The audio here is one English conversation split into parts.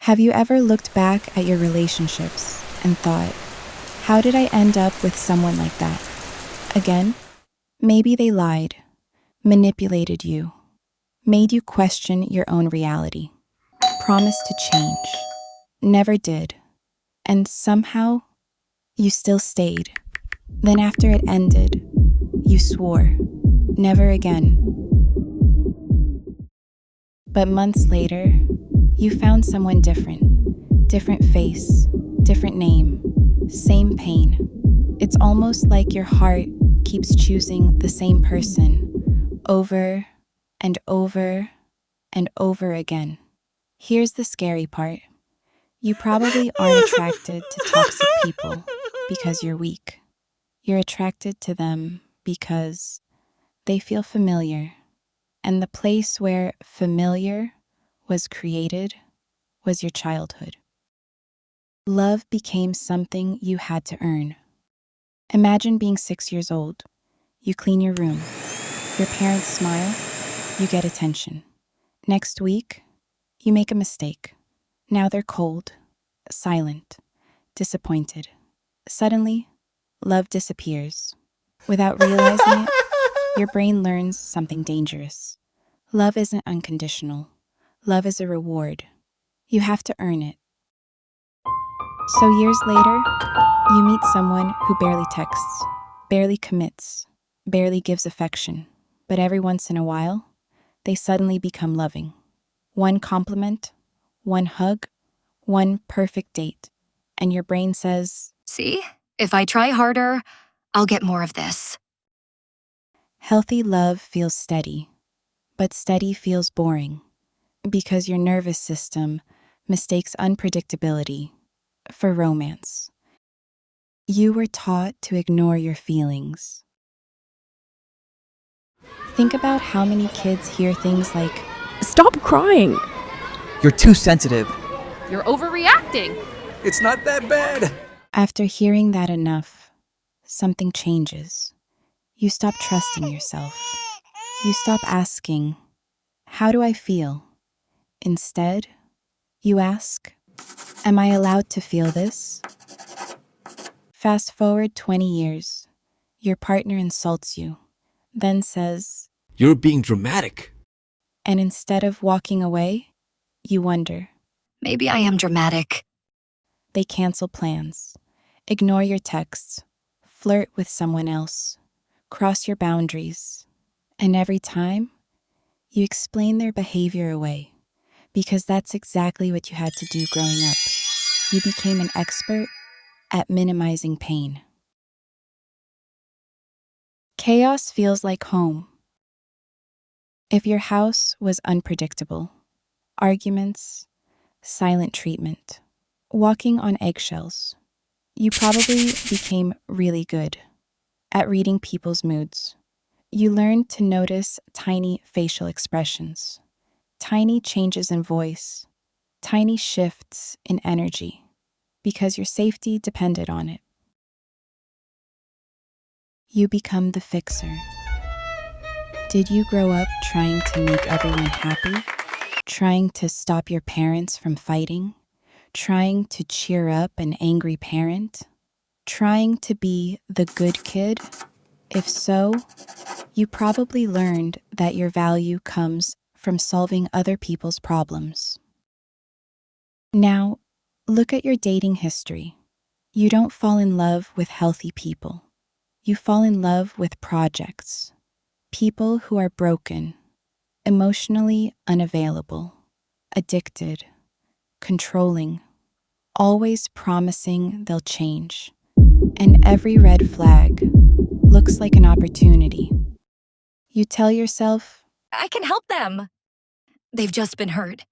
Have you ever looked back at your relationships and thought, how did I end up with someone like that? Again, maybe they lied, manipulated you, made you question your own reality, promised to change, never did, and somehow you still stayed. Then after it ended, you swore, never again. But months later, you found someone different face, different name, same pain. It's almost like your heart keeps choosing the same person over and over and over again. Here's the scary part. You probably aren't attracted to toxic people because you're weak. You're attracted to them because they feel familiar. And the place where familiar was created was your childhood. Love became something you had to earn. Imagine being 6 years old. You clean your room. Your parents smile. You get attention. Next week, you make a mistake. Now they're cold, silent, disappointed. Suddenly, love disappears. Without realizing it, your brain learns something dangerous. Love isn't unconditional. Love is a reward. You have to earn it. So years later, you meet someone who barely texts, barely commits, barely gives affection. But every once in a while, they suddenly become loving. One compliment, one hug, one perfect date. And your brain says, See, if I try harder, I'll get more of this. healthy love feels steady, but steady feels boring because your nervous system mistakes unpredictability for romance. You were taught to ignore your feelings. Think about how many kids hear things like, Stop crying! You're too sensitive. You're overreacting. It's not that bad. after hearing that enough, something changes. You stop trusting yourself. You stop asking, how do I feel? Instead, you ask, am I allowed to feel this? Fast forward 20 years. Your partner insults you, then says, You're being dramatic. and instead of walking away, you wonder. Maybe I am dramatic. They cancel plans, ignore your texts, flirt with someone else, cross your boundaries. And every time, you explain their behavior away, because that's exactly what you had to do growing up. You became an expert at minimizing pain. Chaos feels like home. If your house was unpredictable, arguments, silent treatment, walking on eggshells, you probably became really good at reading people's moods. You learned to notice tiny facial expressions, tiny changes in voice, tiny shifts in energy, because your safety depended on it. You become the fixer. Did you grow up trying to make everyone happy? Trying to stop your parents from fighting? Trying to cheer up an angry parent? Trying to be the good kid? If so, you probably learned that your value comes from solving other people's problems. Now, look at your dating history. You don't fall in love with healthy people. You fall in love with projects. People who are broken, emotionally unavailable, addicted, controlling, always promising they'll change. And every red flag looks like an opportunity. You tell yourself, I can help them. They've just been hurt.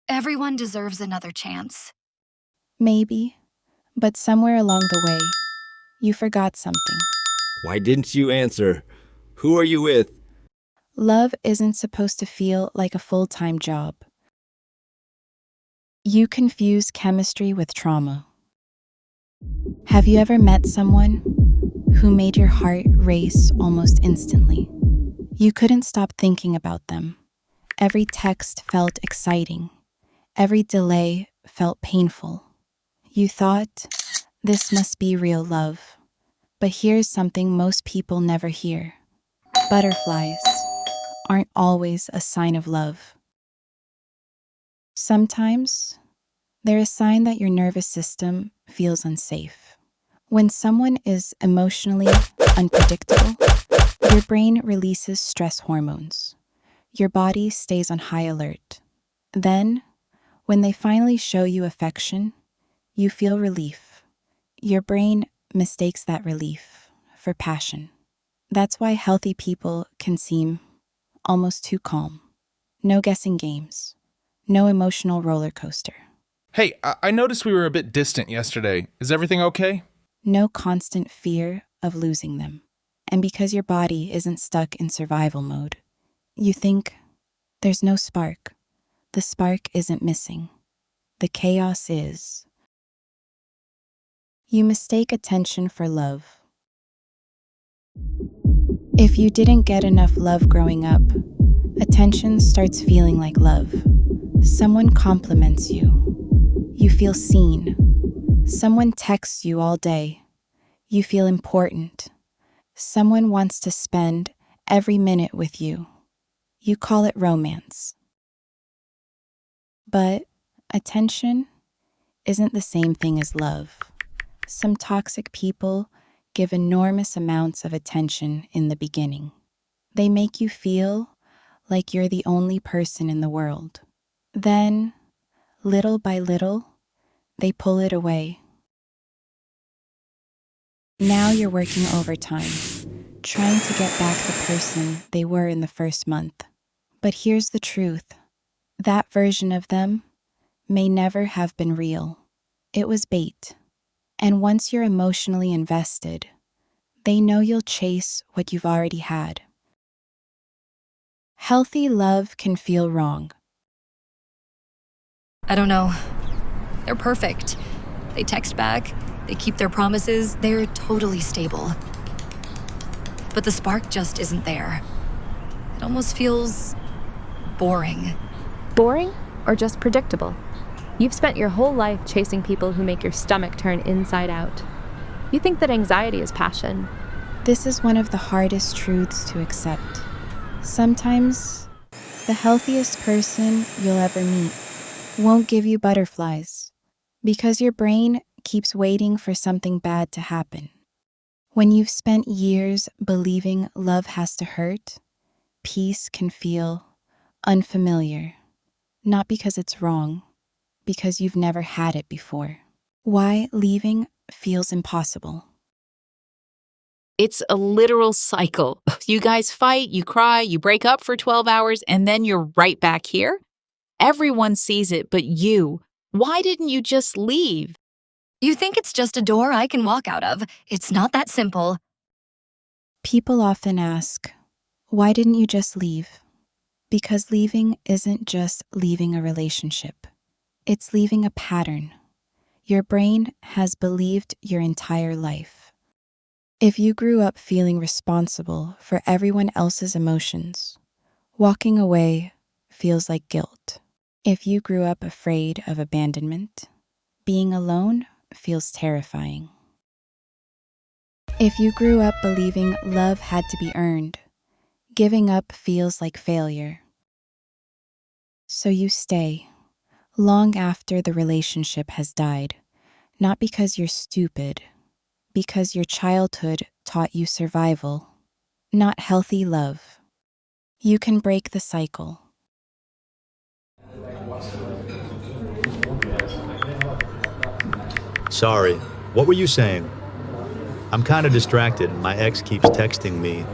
Everyone deserves another chance. maybe, but somewhere along the way, you forgot something. Why didn't you answer? Who are you with? Love isn't supposed to feel like a full-time job. You confuse chemistry with trauma. Have you ever met someone who made your heart race almost instantly? You couldn't stop thinking about them. Every text felt exciting. Every delay felt painful. You thought, this must be real love. But here's something most people never hear. Butterflies aren't always a sign of love. Sometimes, they're a sign that your nervous system feels unsafe. When someone is emotionally unpredictable, your brain releases stress hormones. Your body stays on high alert. Then, when they finally show you affection, you feel relief. Your brain mistakes that relief for passion. That's why healthy people can seem almost too calm. No guessing games. No emotional roller coaster. Hey, I noticed we were a bit distant yesterday. Is everything okay? No constant fear of losing them. And because your body isn't stuck in survival mode, you think, there's no spark. The spark isn't missing. The chaos is. You mistake attention for love. If you didn't get enough love growing up, attention starts feeling like love. Someone compliments you. You feel seen. Someone texts you all day. You feel important. Someone wants to spend every minute with you. You call it romance. But attention isn't the same thing as love. Some toxic people give enormous amounts of attention in the beginning. They make you feel like you're the only person in the world. Then, little by little, they pull it away. Now you're working overtime, trying to get back the person they were in the first month. But here's the truth. That version of them may never have been real. It was bait. And once you're emotionally invested, they know you'll chase what you've already had. Healthy love can feel wrong. I don't know. They're perfect. They text back, they keep their promises, they're totally stable. But the spark just isn't there. It almost feels boring. Boring or just predictable? You've spent your whole life chasing people who make your stomach turn inside out. You think that anxiety is passion. This is one of the hardest truths to accept. Sometimes, the healthiest person you'll ever meet won't give you butterflies because your brain keeps waiting for something bad to happen. When you've spent years believing love has to hurt, peace can feel unfamiliar. Not because it's wrong, because you've never had it before. Why leaving feels impossible. It's a literal cycle. You guys fight, you cry, you break up for 12 hours, and then you're right back here? Everyone sees it but you. Why didn't you just leave? You think it's just a door I can walk out of. It's not that simple. People often ask, why didn't you just leave? Because leaving isn't just leaving a relationship. It's leaving a pattern. Your brain has believed your entire life. If you grew up feeling responsible for everyone else's emotions, walking away feels like guilt. If you grew up afraid of abandonment, being alone feels terrifying. If you grew up believing love had to be earned, giving up feels like failure. So you stay, long after the relationship has died, not because you're stupid, because your childhood taught you survival, not healthy love. You can break the cycle. Sorry, what were you saying? I'm kind of distracted. My ex keeps texting me.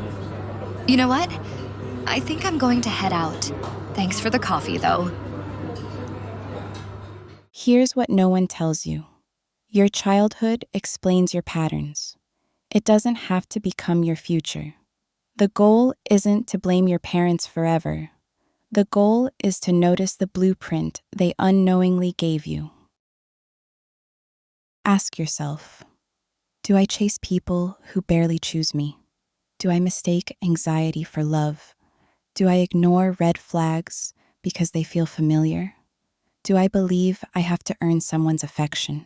You know what? I think I'm going to head out. Thanks for the coffee, though. Here's what no one tells you. Your childhood explains your patterns. It doesn't have to become your future. The goal isn't to blame your parents forever. The goal is to notice the blueprint they unknowingly gave you. Ask yourself, do I chase people who barely choose me? Do I mistake anxiety for love? Do I ignore red flags because they feel familiar? do I believe I have to earn someone's affection?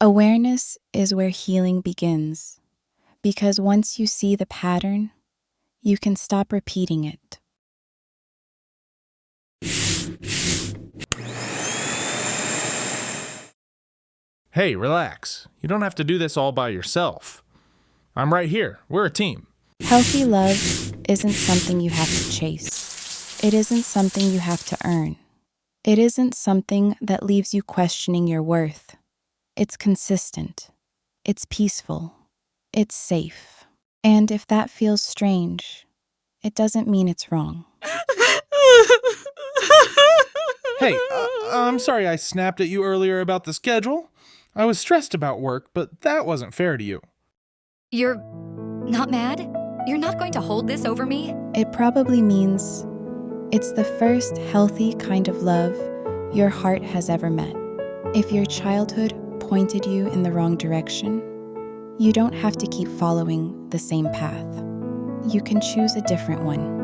Awareness is where healing begins, because once you see the pattern, you can stop repeating it. Hey, relax. You don't have to do this all by yourself. I'm right here. We're a team. Healthy love isn't something you have to chase. It isn't something you have to earn. It isn't something that leaves you questioning your worth. It's consistent. It's peaceful. It's safe. And if that feels strange, it doesn't mean it's wrong. Hey, I'm sorry I snapped at you earlier about the schedule. I was stressed about work, but that wasn't fair to you. You're not mad? You're not going to hold this over me? It probably means it's the first healthy kind of love your heart has ever met. If your childhood pointed you in the wrong direction, you don't have to keep following the same path. You can choose a different one.